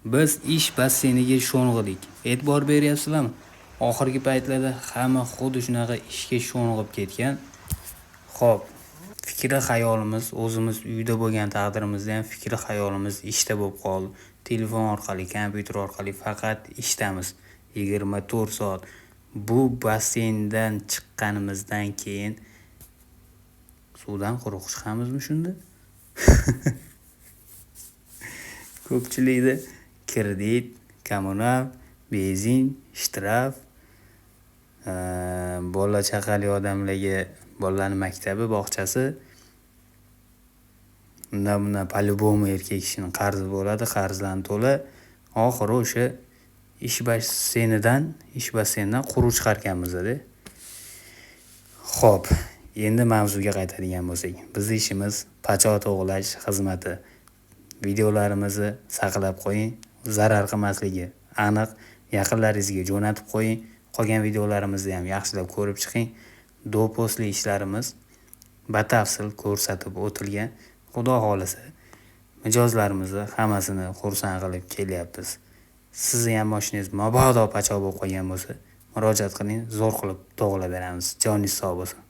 Biz ish basseyniga sho'ng'idik. E'tibor beryapsizlarmi? Oxirgi paytlarda hamma xuddi shunaqa ishga sho'ng'ib ketgan. Xo'p, fikri xayolimiz o'zimiz uyda bo'lgan taqdirimizda ham fikri xayolimiz ishda bo'lib qoldi. Telefon orqali, kompyuter orqali faqat ishdamiz 24 soat. Bu basseyndan chiqqanimizdan keyin suvdan quruq chiqamizmi shunda? Ko'pchilikda kredit, kommunal, benzin, shtraf, bola chaqali odamlarga bolalarning maktabi, bog'chasi, bunda по-любому erkak kishining qarzi bo'ladi, qarzlarni to'la. Oxiri o'sha ish basseynidan quruq chiqarkanmiz-da. Xo'p, endi mavzuga qaytadigan bo'lsak, bizning ishimiz pachoq to'g'lash xizmati. Videolarimizni saqlab qo'ying, zarar qilmasligi aniq, yaqinlaringizga jo'natib qo'ying. Qolgan videolarimizni ham yaxshilab ko'rib chiqing. Do'pposli ishlarimiz batafsil ko'rsatib o'tilgan. Xudo xolisa mijozlarimizni hammasini xursand qilib kelyapmiz. Sizni ham mashinangiz mabodo pachoq bo'lib qolgan bo'lsa, murojaat qiling, zo'r qilib to'g'rilab beramiz. Joningiz sog' bo'lsin.